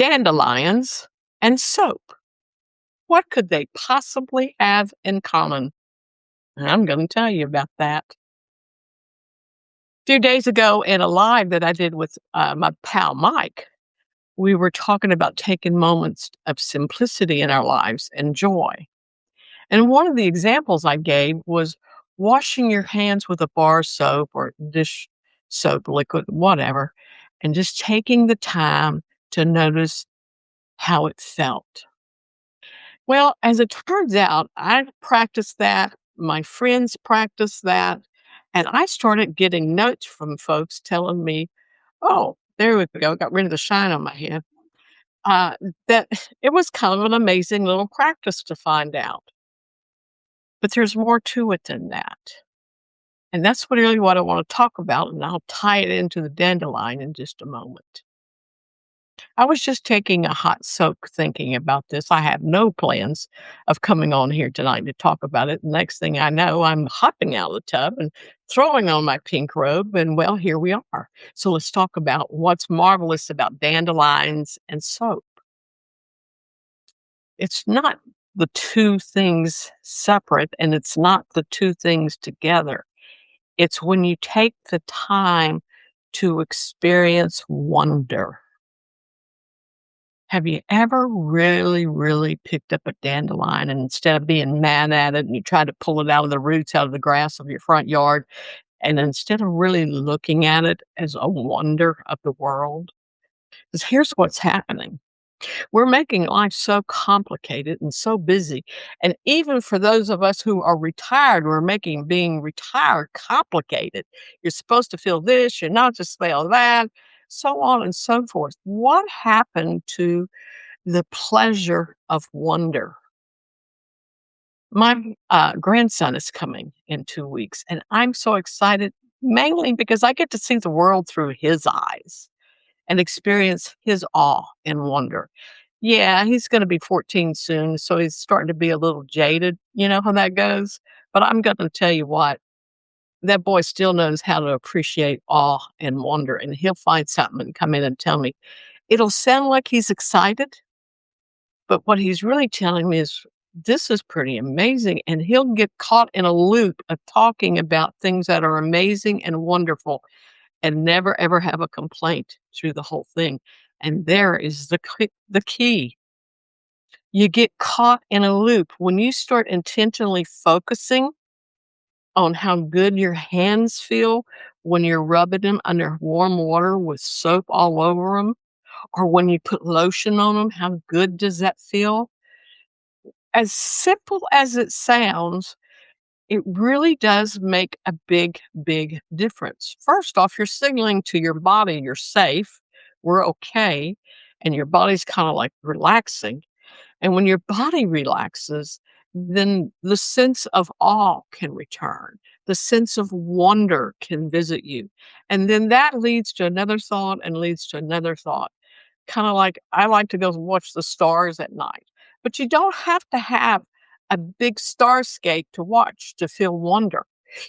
Dandelions and soap. What could they possibly have in common? I'm going to tell you about that. A few days ago in a live that I did with my pal Mike, we were talking about taking moments of simplicity in our lives and joy. And one of the examples I gave was washing your hands with a bar soap or dish soap, liquid, whatever, and just taking the time to notice how it felt. Well, as it turns out, I practiced that. My friends practiced that. And I started getting notes from folks telling me, oh, there we go, got rid of the shine on my head. Uh, that it was kind of an amazing little practice to find out. But there's more to it than that. And that's really what I want to talk about. And I'll tie it into the dandelion in just a moment. I was just taking a hot soak thinking about this. I have no plans of coming on here tonight to talk about it. Next thing I know, I'm hopping out of the tub and throwing on my pink robe. And well, here we are. So let's talk about what's marvelous about dandelions and soap. It's not the two things separate and it's not the two things together. It's when you take the time to experience wonder. Have you ever really, really picked up a dandelion and instead of being mad at it and you try to pull it out of the roots, out of the grass of your front yard, and instead of really looking at it as a wonder of the world? Because here's what's happening. We're making life so complicated and so busy. And even for those of us who are retired, we're making being retired complicated. You're supposed to feel this, you're not to feel that, so on and so forth. What happened to the pleasure of wonder? My grandson is coming in 2 weeks, and I'm so excited, mainly because I get to see the world through his eyes and experience his awe and wonder. Yeah, he's gonna be 14 soon, so he's starting to be a little jaded, you know how that goes? But I'm gonna tell you what, that boy still knows how to appreciate awe and wonder, and he'll find something and come in and tell me. It'll sound like he's excited, but what he's really telling me is, "This is pretty amazing," and he'll get caught in a loop of talking about things that are amazing and wonderful and never ever have a complaint through the whole thing. And there is the key. You get caught in a loop when you start intentionally focusing on how good your hands feel when you're rubbing them under warm water with soap all over them, or when you put lotion on them, how good does that feel? As simple as it sounds, it really does make a big, big difference. First off, you're signaling to your body you're safe, we're okay, and your body's kind of like relaxing. And when your body relaxes, then the sense of awe can return. The sense of wonder can visit you. And then that leads to another thought and leads to another thought. Kind of like I like to go watch the stars at night, but you don't have to have a big starscape to watch to feel wonder.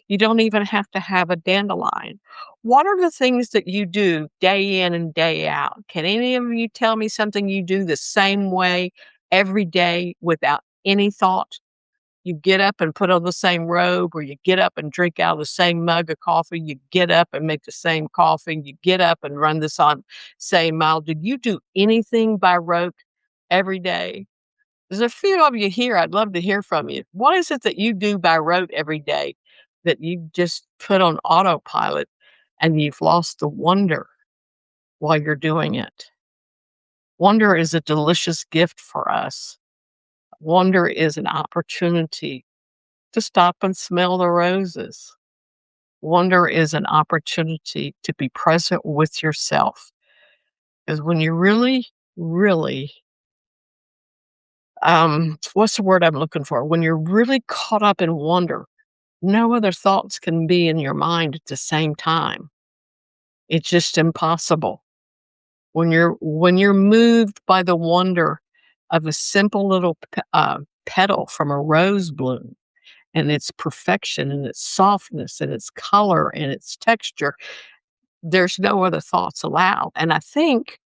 You don't even have to have a dandelion. What are the things that you do day in and day out? Can any of you tell me something you do the same way every day without any thought? You get up and put on the same robe, or you get up and drink out of the same mug of coffee. You get up and make the same coffee. You get up and run this on same mile. Did you do anything by rote every day? There's a few of you here. I'd love to hear from you. What is it that you do by rote every day that you just put on autopilot and you've lost the wonder while you're doing it? Wonder is a delicious gift for us. Wonder is an opportunity to stop and smell the roses. Wonder is an opportunity to be present with yourself. Because when you're really, really, what's the word I'm looking for? When you're really caught up in wonder, no other thoughts can be in your mind at the same time. It's just impossible. When you're moved by the wonder of a simple little petal from a rose bloom, and its perfection and its softness and its color and its texture, there's no other thoughts allowed. And I think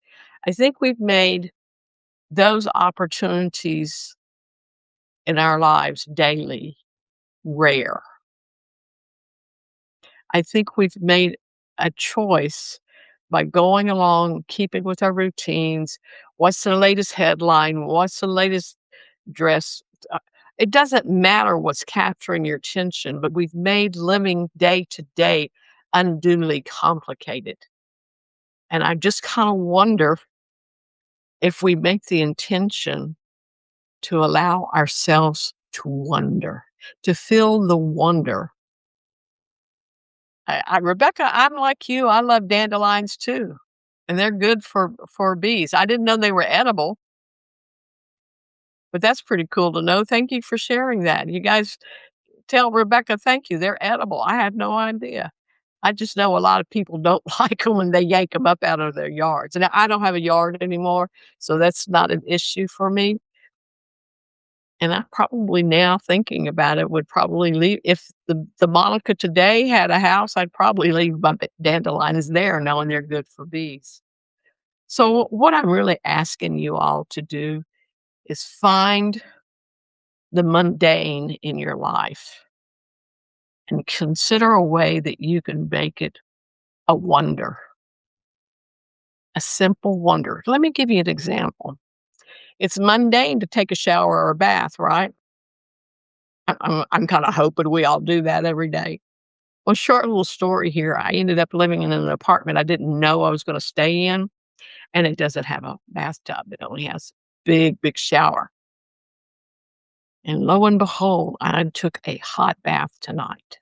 we've made those opportunities in our lives daily rare. I think we've made a choice by going along, keeping with our routines. What's the latest headline? What's the latest dress? Uh, it doesn't matter what's capturing your attention, but we've made living day to day unduly complicated. And I just kind of wonder if we make the intention to allow ourselves to wonder, to feel the wonder. Rebecca, I'm like you. I love dandelions too, and they're good for bees. I didn't know they were edible, but that's pretty cool to know. Thank you for sharing that. You guys tell Rebecca thank you. They're edible. I had no idea. I just know a lot of people don't like them when they yank them up out of their yards. And I don't have a yard anymore, so that's not an issue for me. And I probably now thinking about it would probably leave if the Monica today had a house, I'd probably leave my dandelions there knowing they're good for bees. So what I'm really asking you all to do is find the mundane in your life and consider a way that you can make it a wonder, a simple wonder. Let me give you an example. It's mundane to take a shower or a bath, right? I'm kind of hoping we all do that every day. Well, short little story here. I ended up living in an apartment I didn't know I was going to stay in, and it doesn't have a bathtub. It only has big, big shower. And lo and behold, I took a hot bath tonight.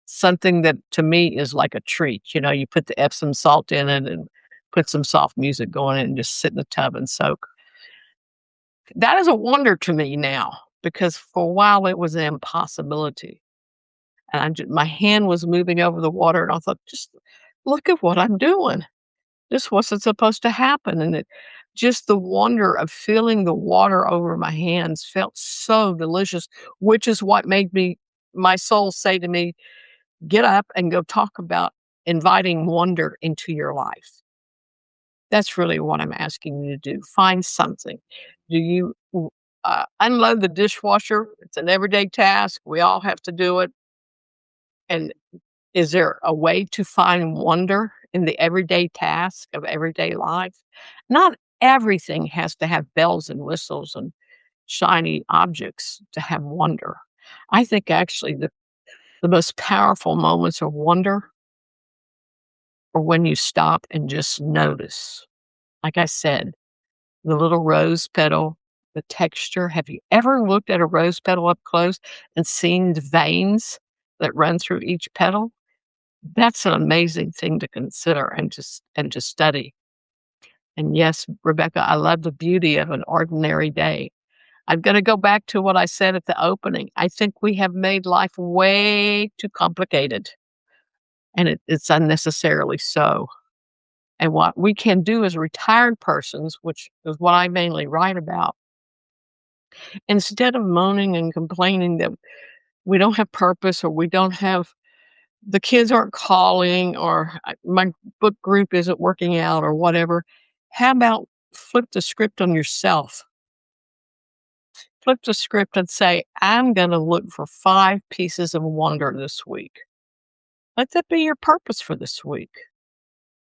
Something that to me is like a treat. You know, you put the Epsom salt in it and put some soft music going and just sit in the tub and soak. That is a wonder to me now because for a while it was an impossibility. And my hand was moving over the water, and I thought, just look at what I'm doing. This wasn't supposed to happen. And it just the wonder of feeling the water over my hands felt so delicious, which is what made my soul say to me, get up and go talk about inviting wonder into your life. That's really what I'm asking you to do. Find something. Do you unload the dishwasher? It's an everyday task. We all have to do it. And is there a way to find wonder in the everyday task of everyday life? Not everything has to have bells and whistles and shiny objects to have wonder. I think actually the most powerful moments of wonder are when you stop and just notice. Like I said, the little rose petal, the texture. Have you ever looked at a rose petal up close and seen the veins that run through each petal? That's an amazing thing to consider and to study. And yes, Rebecca, I love the beauty of an ordinary day. I'm gonna go back to what I said at the opening. I think we have made life way too complicated, and it's unnecessarily so. And what we can do as retired persons, which is what I mainly write about, instead of moaning and complaining that we don't have purpose or we don't have the kids aren't calling or my book group isn't working out or whatever, how about flip the script on yourself? Flip the script and say, I'm going to look for 5 pieces of wonder this week. Let that be your purpose for this week.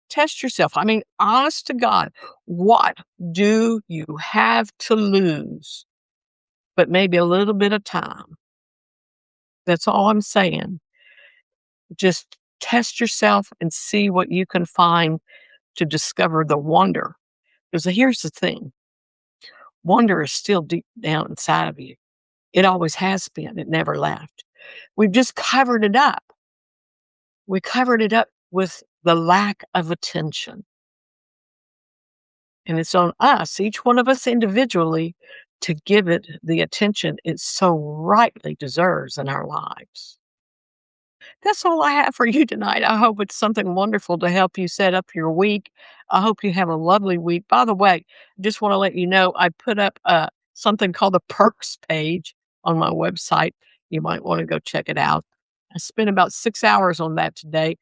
Test yourself. I mean, honest to God, what do you have to lose? But maybe a little bit of time. That's all I'm saying. Just test yourself and see what you can find to discover the wonder. Because here's the thing, wonder is still deep down inside of you. It always has been. It never left. We've just covered it up. We covered it up with the lack of attention. And it's on us, each one of us individually, to give it the attention it so rightly deserves in our lives. That's all I have for you tonight. I hope it's something wonderful to help you set up your week. I hope you have a lovely week. By the way, just want to let you know I put up something called the perks page on my website. You might want to go check it out. I spent about 6 hours on that today.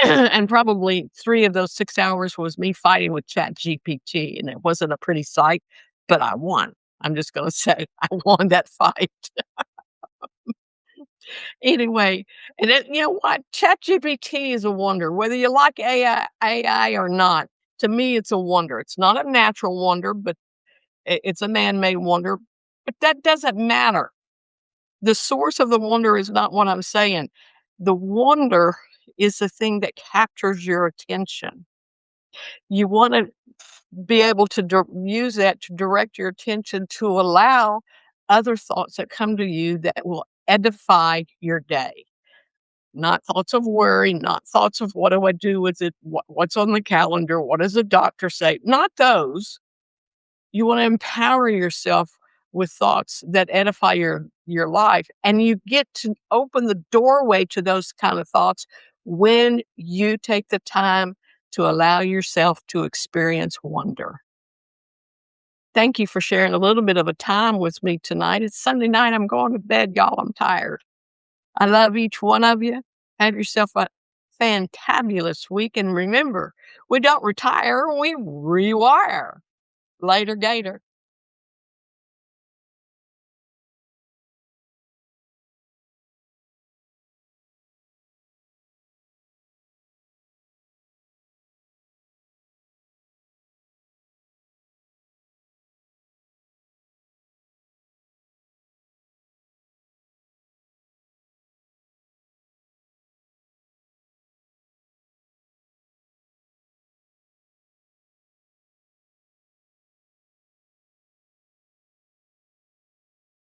And probably 3 of those 6 hours was me fighting with ChatGPT, and it wasn't a pretty sight, but I won. I'm just gonna say I won that fight. Anyway, and it you know what? ChatGPT is a wonder, whether you like AI or not. To me, it's a wonder. It's not a natural wonder, but it's a man-made wonder, but that doesn't matter. The source of the wonder is not what I'm saying. The wonder is the thing that captures your attention. You wanna be able to use that to direct your attention to allow other thoughts that come to you that will edify your day. Not thoughts of worry, not thoughts of what do I do with it, what's on the calendar, what does the doctor say, not those. You wanna empower yourself with thoughts that edify your life, and you get to open the doorway to those kind of thoughts when you take the time to allow yourself to experience wonder. Thank you for sharing a little bit of a time with me tonight. It's Sunday night, I'm going to bed, y'all, I'm tired. I love each one of you. Have yourself a fantabulous week, and remember, we don't retire, we rewire. Later, Gator.